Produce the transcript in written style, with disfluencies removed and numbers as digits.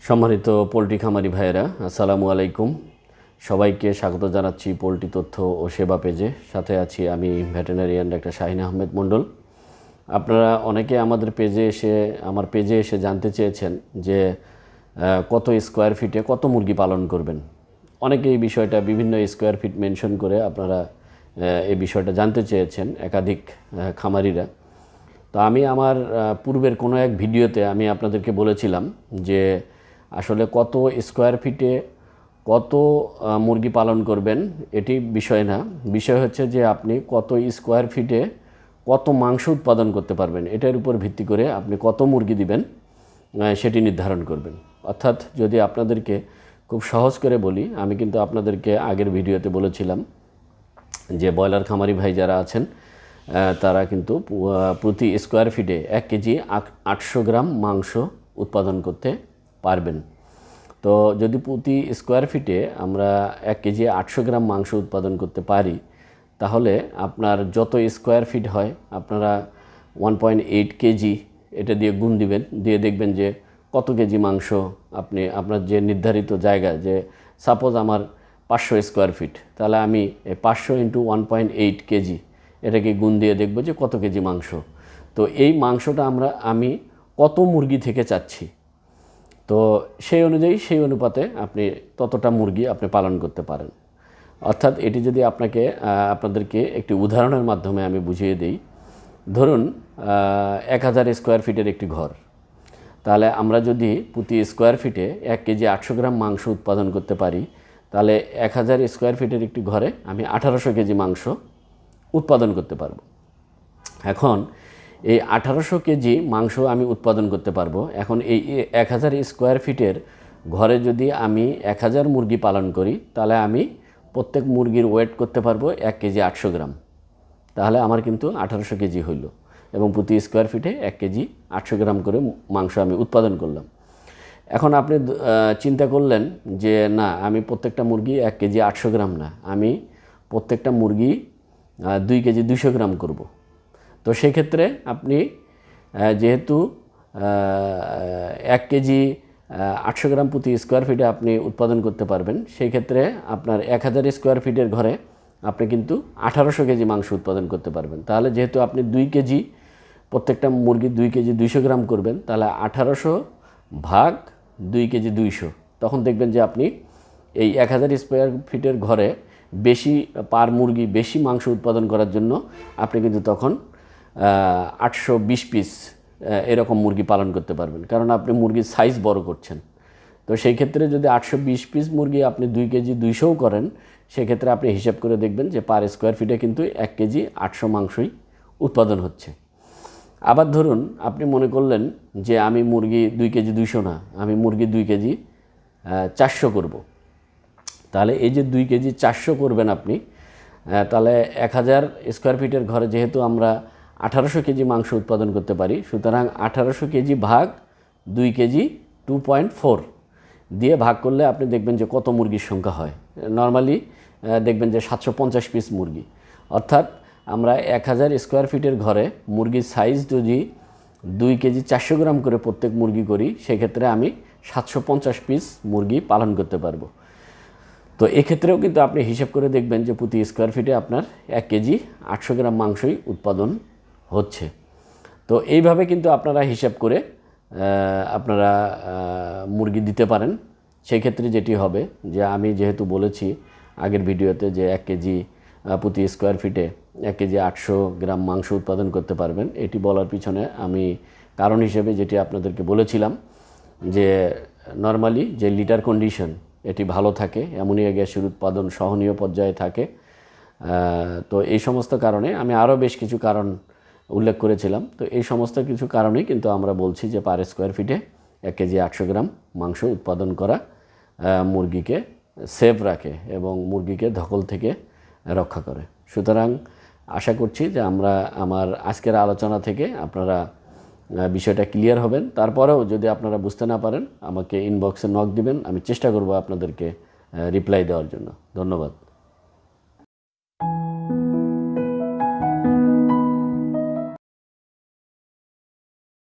সম্মানিত পোলট্রি খামারি ভাইয়েরা, আসসালামু আলাইকুম। সবাইকে স্বাগত জানাচ্ছি পোলট্রি তথ্য ও সেবা পেজে। সাথে আছি আমি ভেটেরিনারিয়ান ডাক্তার শাহিন আহমেদ মণ্ডল। আপনারা অনেকে আমার পেজে এসে জানতে চেয়েছেন যে কত স্কোয়ার ফিটে কত মুরগি পালন করবেন। অনেকে এই বিষয়টা বিভিন্ন স্কোয়ার ফিট মেনশন করে আপনারা এই বিষয়টা জানতে চেয়েছেন, একাধিক খামারিরা। তো আমি আমার পূর্বের কোনো এক ভিডিওতে আমি আপনাদেরকে বলেছিলাম যে আসলে কত স্কোয়ার ফিটে কত মুরগি পালন করবেন এটি বিষয় না, বিষয় হচ্ছে যে আপনি কত স্কোয়ার ফিটে কত মাংস উৎপাদন করতে পারবেন, এটার উপর ভিত্তি করে আপনি কত মুরগি দিবেন সেটি নির্ধারণ করবেন। অর্থাৎ যদি আপনাদেরকে খুব সহজ করে বলি, আমি কিন্তু আপনাদেরকে আগের ভিডিওতে বলেছিলাম যে ব্রয়লার খামারি ভাই যারা আছেন তারা কিন্তু প্রতি স্কোয়ার ফিটে 1 কেজি 800 গ্রাম মাংস উৎপাদন করতে পারবেন। তো যদি প্রতি স্কোয়ার ফিটে আমরা 1 কেজি 800 গ্রাম মাংস উৎপাদন করতে পারি, তাহলে আপনার যত স্কোয়ার ফিট হয় আপনারা 1.8 কেজি এটা দিয়ে গুণ দিবেন, দিয়ে দেখবেন যে কত কেজি মাংস আপনি আপনার যে নির্ধারিত জায়গা, যে সাপোজ আমার 500 স্কোয়ার ফিট, তাহলে আমি 500 ইন্টু 1.8 কেজি এটাকে গুণ দিয়ে দেখব যে কত কেজি মাংস। তো এই মাংসটা আমি কত মুরগি থেকে চাচ্ছি, তো সেই অনুযায়ী সেই অনুপাতে আপনি ততটা মুরগি আপনি পালন করতে পারেন। অর্থাৎ এটি যদি আপনাদেরকে একটি উদাহরণের মাধ্যমে আমি বুঝিয়ে দিই, ধরুন 1000 স্কোয়ার ফিটের একটি ঘর, তাহলে আমরা যদি প্রতি স্কোয়ার ফিটে 1 কেজি 800 গ্রাম মাংস উৎপাদন করতে পারি, তাহলে 1000 স্কোয়ার ফিটের একটি ঘরে আমি 1800 কেজি মাংস উৎপাদন করতে পারবো। এখন এই 1800 কেজি মাংস আমি উৎপাদন করতে পারবো। এখন এই 1000 স্কোয়ার ফিটের ঘরে যদি আমি 1000 মুরগি পালন করি, তাহলে আমি প্রত্যেক মুরগির ওয়েট করতে পারবো 1 কেজি 800 গ্রাম। তাহলে আমার কিন্তু 1800 কেজি হইল এবং প্রতি স্কোয়ার ফিটে 1 কেজি 800 গ্রাম করে মাংস আমি উৎপাদন করলাম। এখন আপনি চিন্তা করলেন যে না, আমি প্রত্যেকটা মুরগি 1 কেজি 800 গ্রাম না, আমি প্রত্যেকটা মুরগি 2 কেজি 200 গ্রাম করব। তো সেক্ষেত্রে আপনি যেহেতু 1 কেজি 800 গ্রাম প্রতি স্কোয়ার ফিটে আপনি উৎপাদন করতে পারবেন, সেই ক্ষেত্রে আপনার 1000 স্কোয়ার ফিটের ঘরে আপনি কিন্তু 1800 কেজি মাংস উৎপাদন করতে পারবেন। তাহলে যেহেতু আপনি 2 কেজি প্রত্যেকটা মুরগি 2 কেজি 200 গ্রাম করবেন, তাহলে 1800 ভাগ 2 কেজি 200, তখন দেখবেন যে আপনি এই 1000 স্কোয়ার ফিটের ঘরে বেশি পার মুরগি বেশি মাংস উৎপাদন করার জন্য আপনি কিন্তু তখন 820 পিস এরকম মুরগি পালন করতে পারবেন, কারণ আপনি মুরগির সাইজ বড় করছেন। তো সেই ক্ষেত্রে যদি 820 পিস মুরগি আপনি 2 কেজি 200 করেন, সেক্ষেত্রে আপনি হিসাব করে দেখবেন যে পার স্কোয়ার ফিটে কিন্তু 1 কেজি 800 মাংসই উৎপাদন হচ্ছে। আবার ধরুন আপনি মনে করলেন যে আমি মুরগি 2 কেজি 200 না, আমি মুরগি 2 কেজি 400 করব। তাহলে এই যে 2 কেজি 400 করবেন আপনি, তাহলে 1000 স্কোয়ার ফিটের ঘরে যেহেতু আমরা 1800 কেজি মাংস উৎপাদন করতে পারি, সুতরাং 1800 কেজি ভাগ 2 কেজি 2.4 দিয়ে ভাগ করলে আপনি দেখবেন যে কত মুরগির সংখ্যা হয়। নর্মালি দেখবেন যে 750 পিস মুরগি। অর্থাৎ আমরা 1000 স্কোয়ার ফিটের ঘরে মুরগির সাইজ যদি 2 কেজি 400 গ্রাম করে প্রত্যেক মুরগি করি, সেক্ষেত্রে আমি 750 পিস মুরগি পালন করতে পারবো। তো এক্ষেত্রেও কিন্তু আপনি হিসাব করে দেখবেন যে প্রতি স্কোয়ার ফিটে আপনার 1 কেজি 800 গ্রাম মাংসই উৎপাদন হচ্ছে। তো এইভাবে কিন্তু আপনারা হিসাব করে আপনারা মুরগি দিতে পারেন। সেই ক্ষেত্রে যেটি হবে যে আমি যেহেতু বলেছি আগের ভিডিওতে যে 1 কেজি প্রতি স্কোয়ার ফিটে 1 কেজি 800 গ্রাম মাংস উৎপাদন করতে পারবেন, এটি বলার পিছনে আমি কারণ হিসেবে যেটি আপনাদেরকে বলেছিলাম যে নরমালি যে লিটার কন্ডিশন এটি ভালো থাকে, অ্যামোনিয়া গ্যাসের উৎপাদন সহনীয় পর্যায়ে থাকে। তো এই সমস্ত কারণে আমি আরও বেশ কিছু কারণ উল্লেখ করেছিলাম। তো এই সমস্ত কিছু কারণেই কিন্তু আমরা বলছি যে পার স্কোয়ার ফিটে 1 কেজি 800 গ্রাম মাংস উৎপাদন করা মুরগিকে সেফ রাখে এবং মুরগিকে ধকল থেকে রক্ষা করে। সুতরাং আশা করছি যে আমার আজকের আলোচনা থেকে আপনারা বিষয়টা ক্লিয়ার হবেন। তারপরেও যদি আপনারা বুঝতে না পারেন আমাকে ইনবক্সে নক দিবেন, আমি চেষ্টা করব আপনাদেরকে রিপ্লাই দেওয়ার জন্য। ধন্যবাদ।